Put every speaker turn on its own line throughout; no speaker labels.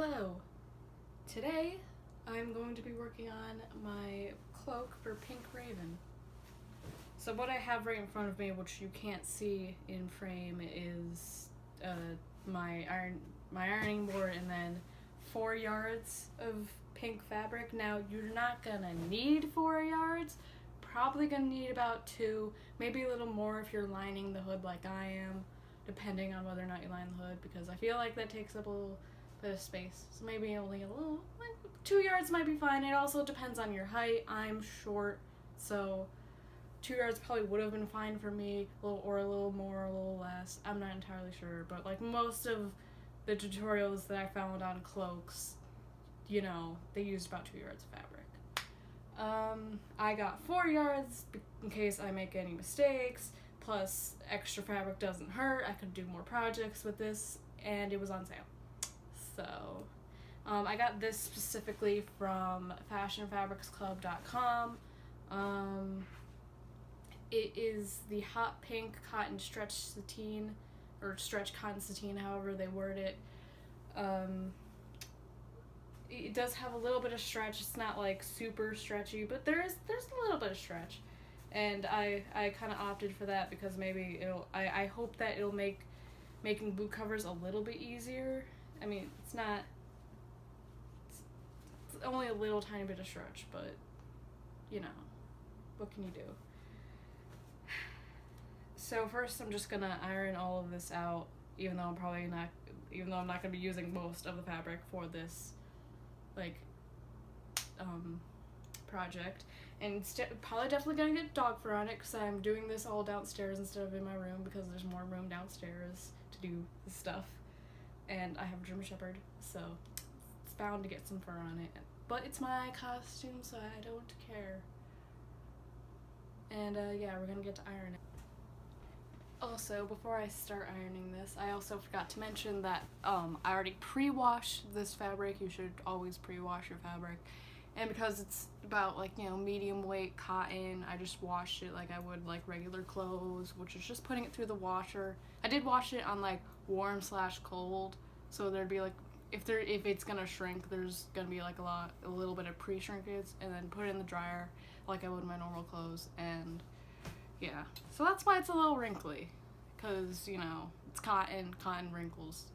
Hello! Today I'm going to be working on my cloak for Pink Raven. So what I have right in front of me, which you can't see in frame, is my ironing board and then 4 yards of pink fabric. Now you're not gonna need 4 yards, probably gonna need about 2, maybe a little more if you're lining the hood like I am, depending on whether or not you line the hood, because I feel like that takes up a little bit of space. So maybe only a little, like 2 yards might be fine. It also depends on your height. I'm short, so 2 yards probably would have been fine for me, or a little more, a little less. I'm not entirely sure, but like most of the tutorials that I found on cloaks, you know, they used about 2 yards of fabric. I got 4 yards in case I make any mistakes, plus extra fabric doesn't hurt. I could do more projects with this, and it was on sale. So, I got this specifically from fashionfabricsclub.com. It is the hot pink cotton stretch sateen, or stretch cotton sateen, however they word it. It does have a little bit of stretch. It's not like super stretchy, but there's a little bit of stretch, and I kind of opted for that because maybe I hope that it'll make making boot covers a little bit easier. I mean, it's only a little tiny bit of stretch, but you know, what can you do? So first I'm just gonna iron all of this out, even though I'm not gonna be using most of the fabric for this project, and probably definitely gonna get dog fur on it because I'm doing this all downstairs instead of in my room because there's more room downstairs to do this stuff. And I have a German Shepherd, so it's bound to get some fur on it. But it's my costume, so I don't care. And yeah, we're gonna get to iron it. Also, before I start ironing this, I also forgot to mention that I already pre-washed this fabric. You should always pre-wash your fabric. And because it's about, like, you know, medium weight cotton, I just washed it like I would like regular clothes, which is just putting it through the washer. I did wash it on like warm/cold, so there'd be like, if it's gonna shrink, there's gonna be like a little bit of pre-shrinkage, and then put it in the dryer like I would my normal clothes. And yeah, so that's why it's a little wrinkly, because, you know, it's cotton wrinkles.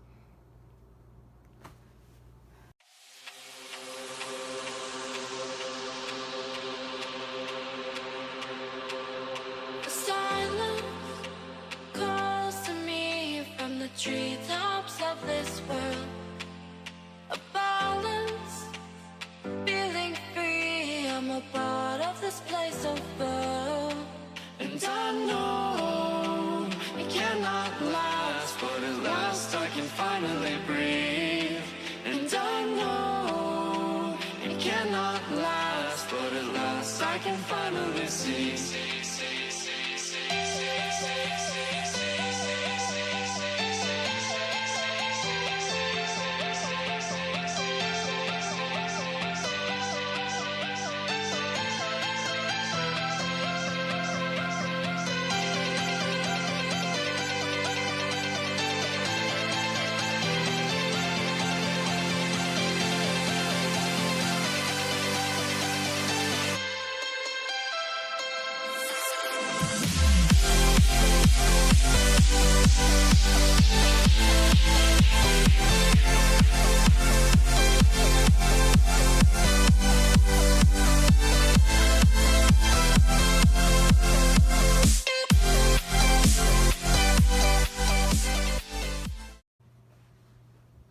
Treetops of this world, a balance, feeling free. I'm a part of this place of birth, and I know it cannot last, but at last I can finally breathe. And I know it cannot last, but at last I can finally see.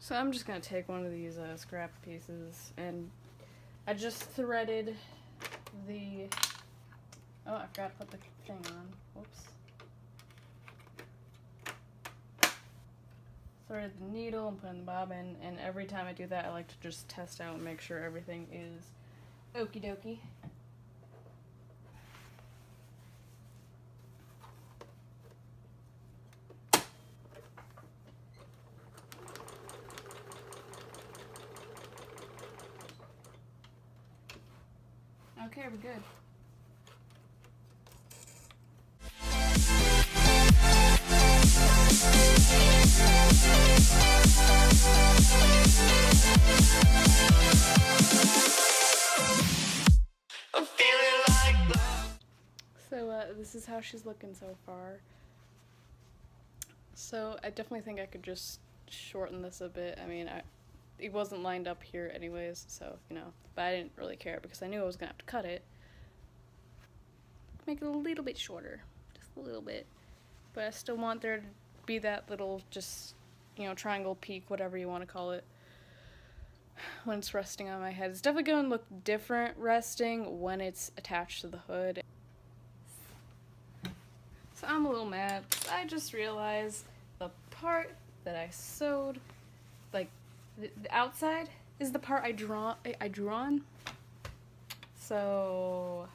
So I'm just gonna take one of these scrap pieces, and I just threaded the, oh, I forgot to put the thing on, whoops. Threaded the needle and put in the bobbin, and every time I do that I like to just test out and make sure everything is okie dokie. Okay, we're good. how she's looking so far. So I definitely think I could just shorten this a bit. I mean, it wasn't lined up here anyways, so, you know, but I didn't really care because I knew I was gonna have to cut it. Make it a little bit shorter, just a little bit. But I still want there to be that little, just, you know, triangle peak, whatever you want to call it, when it's resting on my head. It's definitely going to look different resting when it's attached to the hood. So I'm a little mad. I just realized the part that I sewed, like the outside, is the part I drew on. So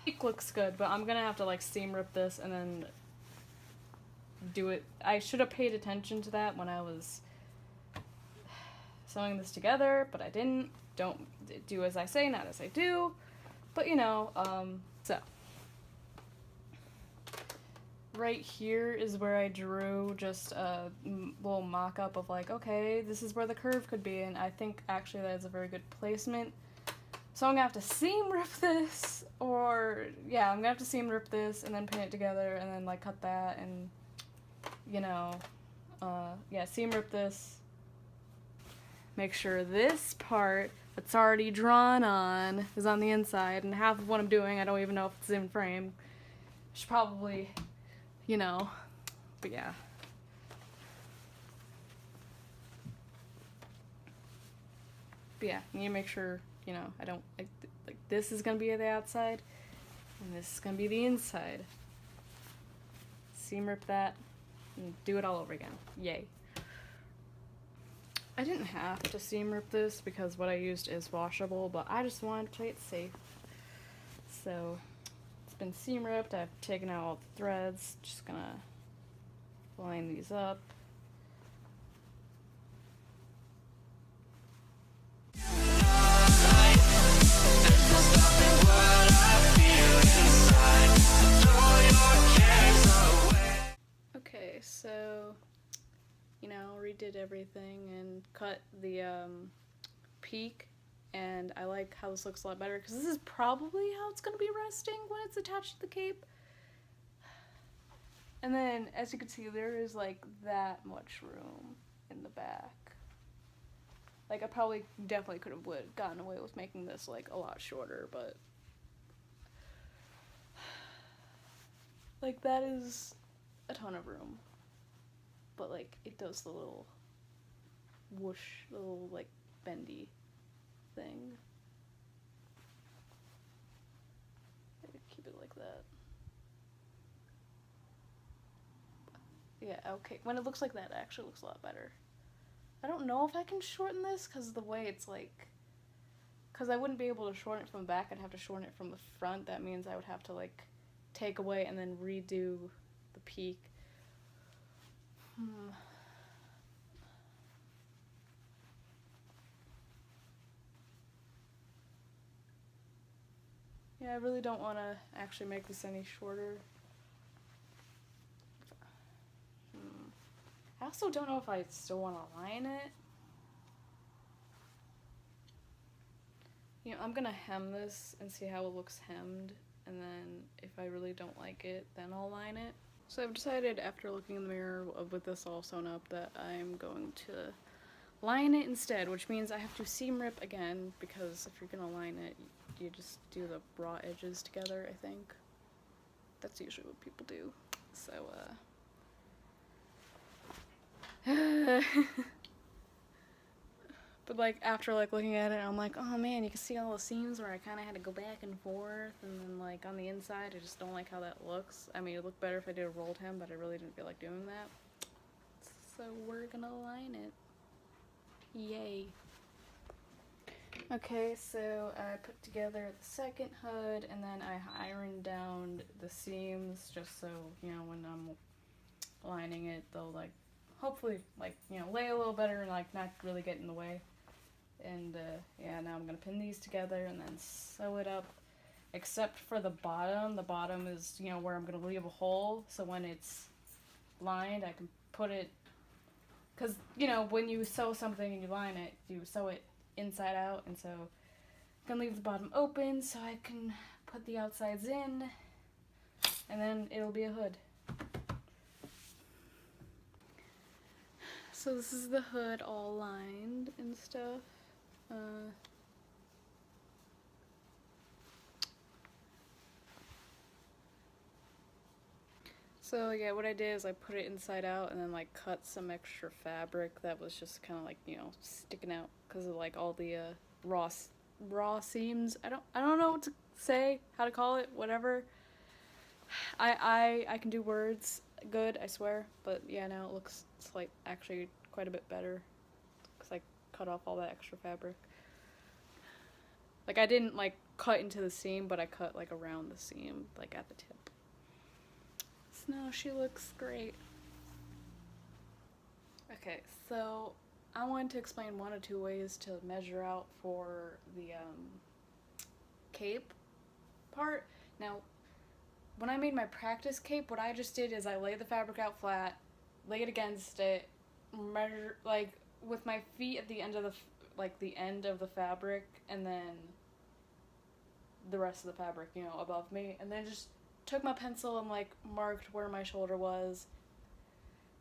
it looks good, but I'm gonna have to like seam rip this and then do it. I should have paid attention to that when I was sewing this together, but I didn't. Don't do as I say, not as I do. But you know, so right here is where I drew just a little mock-up of like, okay, this is where the curve could be, and I think actually that is a very good placement. So I'm gonna have to seam rip this, or yeah, I'm gonna have to seam rip this and then pin it together and then like cut that and, you know, yeah, seam rip this. Make sure this part that's already drawn on is on the inside, and half of what I'm doing I don't even know if it's in frame. Should probably, you know, but yeah. But yeah, you need to make sure, you know, I don't, like this is gonna be the outside, and this is gonna be the inside. Seam rip that, and do it all over again. Yay. I didn't have to seam rip this because what I used is washable, but I just wanted to play it safe. So it's been seam ripped. I've taken out all the threads. Just gonna line these up. Okay, so, you know, redid everything and cut the peak, and I like how this looks a lot better because this is probably how it's going to be resting when it's attached to the cape. And then, as you can see, there is like that much room in the back. Like, I probably definitely could have gotten away with making this like a lot shorter, but like that is a ton of room. But like it does the little whoosh, little like bendy thing. Keep it like that. Yeah, okay. When it looks like that, it actually looks a lot better. I don't know if I can shorten this because of the way it's like, because I wouldn't be able to shorten it from the back. I'd have to shorten it from the front. That means I would have to like take away and then redo the peak. Yeah, I really don't want to actually make this any shorter. I also don't know if I still want to line it. You know, I'm gonna hem this and see how it looks hemmed, and then if I really don't like it, then I'll line it. So I've decided after looking in the mirror with this all sewn up that I'm going to line it instead, which means I have to seam rip again, because if you're gonna line it, you just do the raw edges together, I think. That's usually what people do. So, but like after like looking at it, I'm like, oh man, you can see all the seams where I kind of had to go back and forth, and then like on the inside I just don't like how that looks. I mean, it looked better if I did a rolled hem, but I really didn't feel like doing that. So we're gonna line it. Yay. Okay, so I put together the second hood, and then I ironed down the seams just so, you know, when I'm lining it, they'll like hopefully like, you know, lay a little better and like not really get in the way. And yeah, now I'm gonna pin these together and then sew it up, except for the bottom. The bottom is, you know, where I'm gonna leave a hole, so when it's lined I can put it, because, you know, when you sew something and you line it, you sew it inside out, and so I'm gonna leave the bottom open so I can put the outsides in, and then it'll be a hood. So this is the hood all lined and stuff. So yeah, what I did is I put it inside out and then like cut some extra fabric that was just kind of like, you know, sticking out because of like all the raw seams. I don't know what to say, how to call it, whatever. I can do words good, I swear, but yeah, now it looks like actually quite a bit better because I cut off all that extra fabric. Like I didn't like cut into the seam, but I cut like around the seam, like at the tip. So now she looks great. Okay, so I wanted to explain 1 or 2 ways to measure out for the cape part. Now, when I made my practice cape, what I just did is I laid the fabric out flat, lay it against it, measure like with my feet at the end of the end of the fabric, and then the rest of the fabric, you know, above me, and then just took my pencil and like marked where my shoulder was.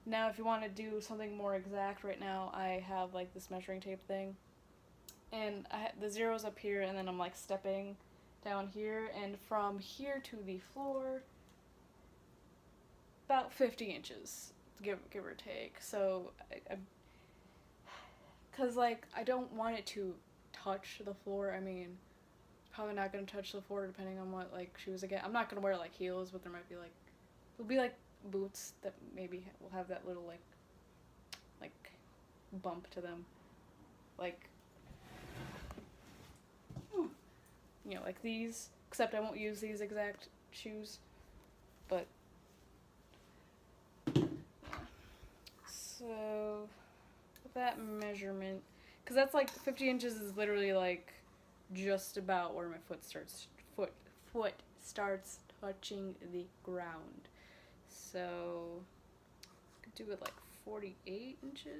Now if you want to do something more exact, right now I have like this measuring tape thing, and the zero's up here, and then I'm like stepping down here, and from here to the floor about 50 inches, give or take. So because like I don't want it to touch the floor. I mean, probably not gonna touch the floor depending on what like shoes I get. I'm not gonna wear like heels, but there might be like, there'll be like boots that maybe will have that little like bump to them, like, you know, like these, except I won't use these exact shoes, but yeah. So with that measurement, because that's like 50 inches is literally like just about where my foot starts touching the ground. So I could do it like 48 inches.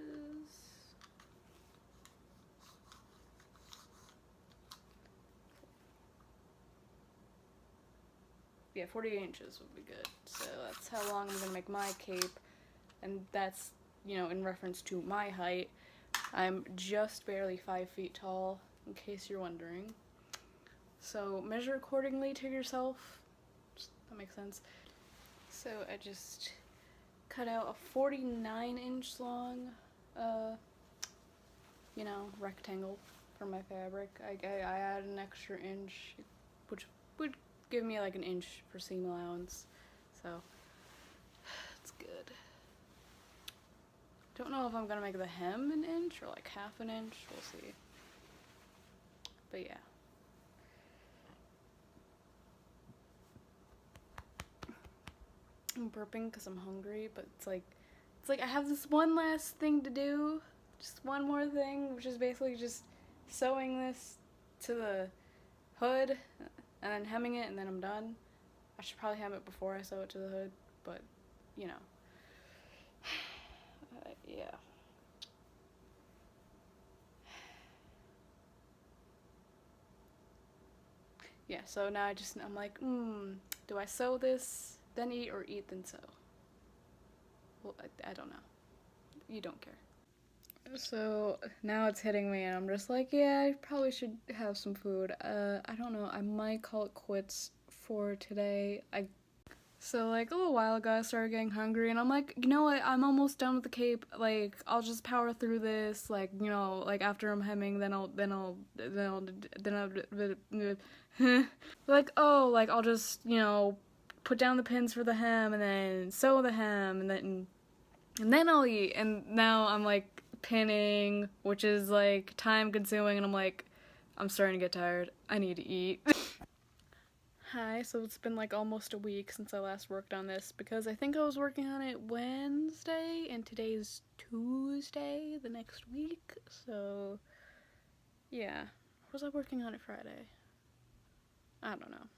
Yeah, 48 inches would be good. So that's how long I'm gonna make my cape, and that's, you know, in reference to my height. I'm just barely 5 feet tall, in case you're wondering. So measure accordingly to yourself. That makes sense. So I just cut out a 49-inch long, you know, rectangle for my fabric. I added an extra inch, which would give me like an inch for seam allowance. So it's good. Don't know if I'm gonna make the hem an inch or like half an inch. We'll see. But yeah. I'm burping because I'm hungry, but it's like I have this one last thing to do, just one more thing, which is basically just sewing this to the hood and then hemming it, and then I'm done. I should probably hem it before I sew it to the hood, but you know, yeah. Yeah, so now I'm like, do I sew this, then eat, or eat, then sew? Well, I don't know. You don't care. So now it's hitting me, and I'm just like, yeah, I probably should have some food. I don't know, I might call it quits for today. So like a little while ago I started getting hungry, and I'm like, you know what, I'm almost done with the cape, like I'll just power through this, like, you know, like after I'm hemming, then I'll like, oh, like I'll just, you know, put down the pins for the hem and then sew the hem and then I'll eat. And now I'm like pinning, which is like time consuming, and I'm like, I'm starting to get tired. I need to eat. Hi, so it's been like almost a week since I last worked on this, because I think I was working on it Wednesday and today's Tuesday the next week. So yeah, or was I working on it Friday? I don't know.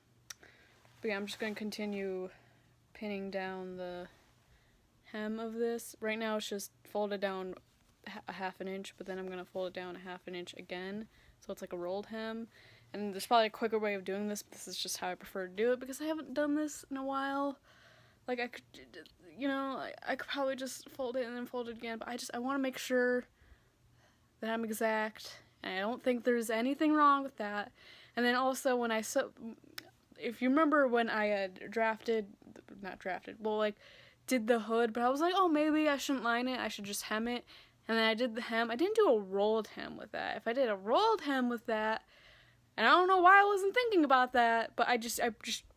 But yeah, I'm just gonna continue pinning down the hem of this. Right now it's just folded down a half an inch, but then I'm gonna fold it down a half an inch again, so it's like a rolled hem. And there's probably a quicker way of doing this, but this is just how I prefer to do it because I haven't done this in a while. Like, I could, you know, I could probably just fold it and then fold it again, but I want to make sure that I'm exact, and I don't think there's anything wrong with that. And then also when if you remember when I had did the hood, but I was like, oh, maybe I shouldn't line it, I should just hem it. And then I did the hem. I didn't do a rolled hem with that. If I did a rolled hem with that, and I don't know why I wasn't thinking about that, but I just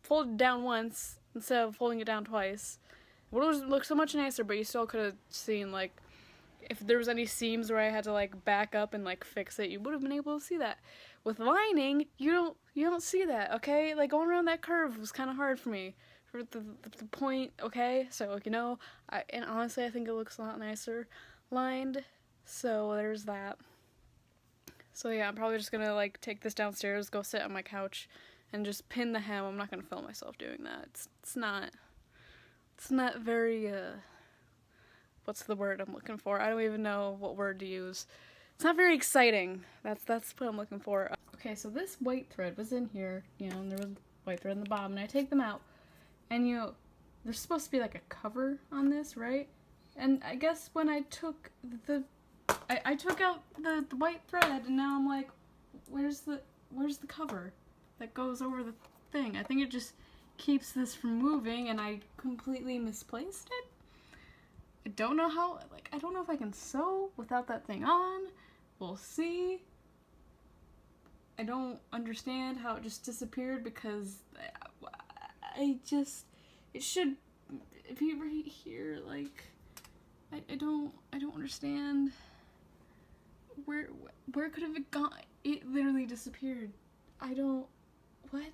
folded it down once instead of folding it down twice. It would have looked so much nicer, but you still could have seen, like, if there was any seams where I had to, like, back up and, like, fix it, you would have been able to see that. With lining, you don't see that, okay? Like, going around that curve was kind of hard for me. For the point, okay? So, like, you know, and honestly, I think it looks a lot nicer lined. So, there's that. So, yeah, I'm probably just gonna, like, take this downstairs, go sit on my couch, and just pin the hem. I'm not gonna film myself doing that. It's not very, what's the word I'm looking for? I don't even know what word to use. It's not very exciting. That's what I'm looking for. Okay, so this white thread was in here, you know, and there was white thread in the bottom, and I take them out, and, you know, there's supposed to be, like, a cover on this, right? And I guess when I took I took out the white thread, and now I'm like, where's the cover that goes over the thing? I think it just keeps this from moving, and I completely misplaced it. I don't know how, like, I don't know if I can sew without that thing on. We'll see. I don't understand how it just disappeared because it should be right here. Like, I don't understand. Where could have it gone? It literally disappeared. What?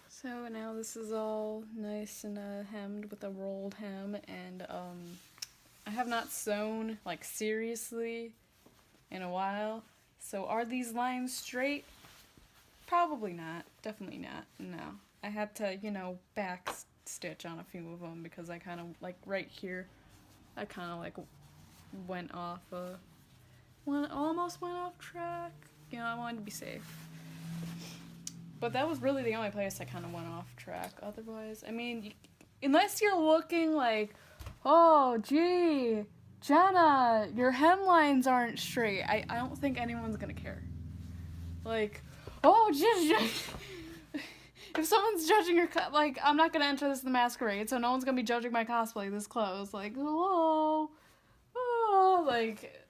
So now this is all nice and hemmed with a rolled hem, and I have not sewn, like, seriously in a while. So are these lines straight? Probably not. Definitely not. No. I had to, you know, back stitch on a few of them because I kind of, like, right here, I kind of, like, almost went off track. You know, I wanted to be safe. But that was really the only place I kind of went off track. Otherwise, I mean, unless you're looking like, oh, gee, Jenna, your hemlines aren't straight. I don't think anyone's gonna care. Like, oh, if someone's judging your like, I'm not gonna enter this in the masquerade, so no one's gonna be judging my cosplay this close. Like, hello, oh, like.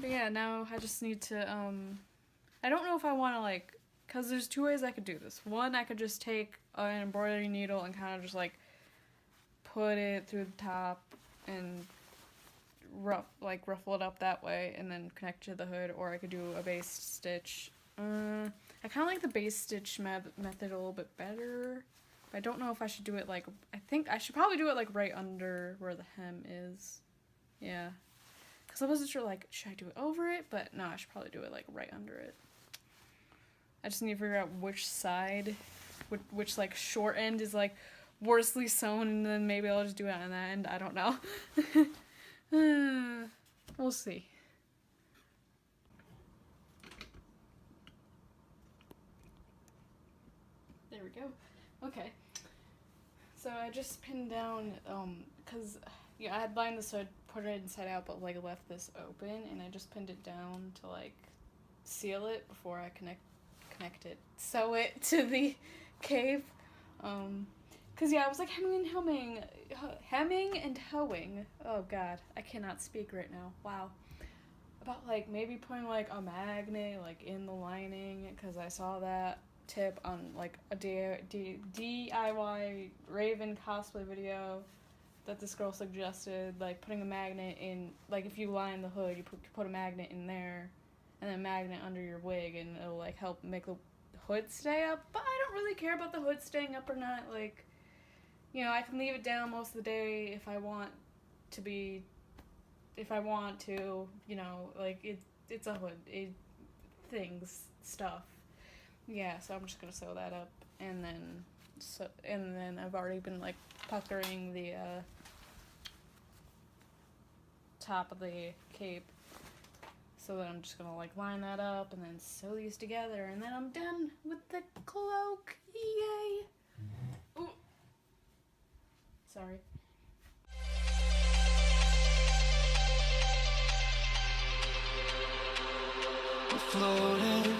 But yeah, now I just need to I don't know if I want to, like, because there's two ways I could do this. One, I could just take an embroidery needle and kind of just, like, put it through the top and ruffle it up that way and then connect to the hood, or I could do a base stitch. I kind of like the base stitch method a little bit better, but I don't know if I should do it, like, I think I should probably do it, like, right under where the hem is. Yeah. Because I wasn't sure, like, should I do it over it? But no, I should probably do it, like, right under it. I just need to figure out which side, which like, short end is, like, worsely sewn, and then maybe I'll just do it on that end. I don't know. We'll see. There we go. Okay. So I just pinned down, because, yeah, I had lined this, so I put it inside out, but, like, left this open, and I just pinned it down to, like, seal it before I sew it to the cave. Cause yeah, I was like hemming and hoeing. Oh god, I cannot speak right now. Wow. About, like, maybe putting, like, a magnet, like, in the lining, cause I saw that tip on, like, a DIY Raven cosplay video that this girl suggested, like, putting a magnet in, like, if you line the hood, you put a magnet in there, and then a magnet under your wig, and it'll, like, help make the hood stay up. But I don't really care about the hood staying up or not. Like, you know, I can leave it down most of the day if I want to you know, like it's a hood, stuff. Yeah, so I'm just gonna sew that up, and then I've already been like puckering the top of the cape. So then I'm just gonna like line that up and then sew these together, and then I'm done with the cloak. Yay! Ooh. Sorry.
I'm floating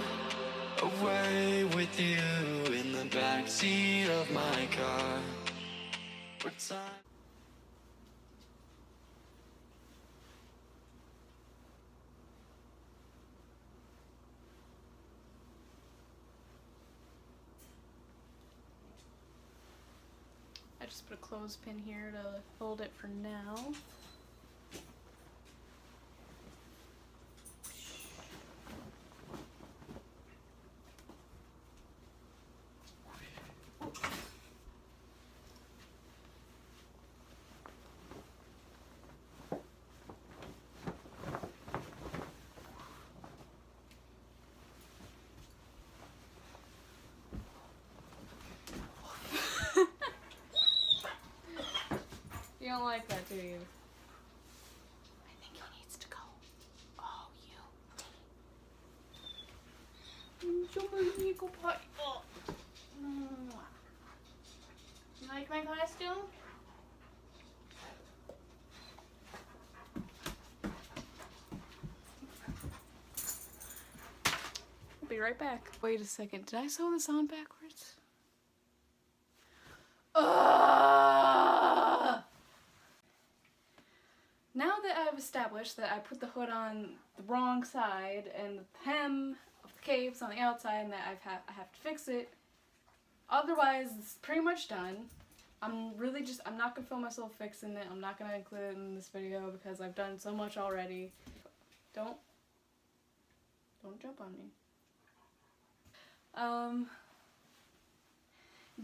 away with you in the backseat of my car. We're time.
I just put a clothespin here to hold it for now. You don't like that, do you? I think he needs to go. Oh, you. Oh. You like my costume? I'll be right back. Wait a second. Did I sew this on backwards? Now that I've established that I put the hood on the wrong side and the hem of the cape's on the outside and that I have to fix it, otherwise it's pretty much done. I'm not going to film myself fixing it. I'm not going to include it in this video because I've done so much already. Don't jump on me.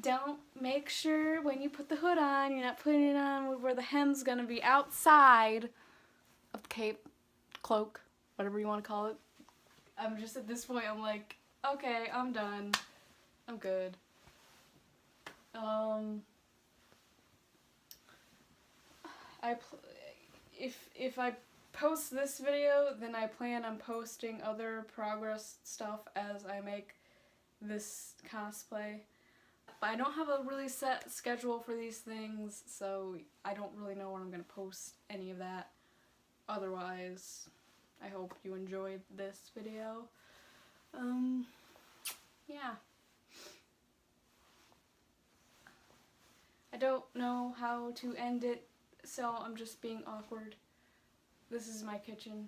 Don't make sure when you put the hood on, you're not putting it on where the hem's gonna be outside of the cape, cloak, whatever you want to call it. I'm just at this point, I'm like, okay, I'm done. I'm good. If I post this video, then I plan on posting other progress stuff as I make this cosplay. But I don't have a really set schedule for these things, so I don't really know when I'm going to post any of that. Otherwise, I hope you enjoyed this video. Yeah. I don't know how to end it, so I'm just being awkward. This is my kitchen.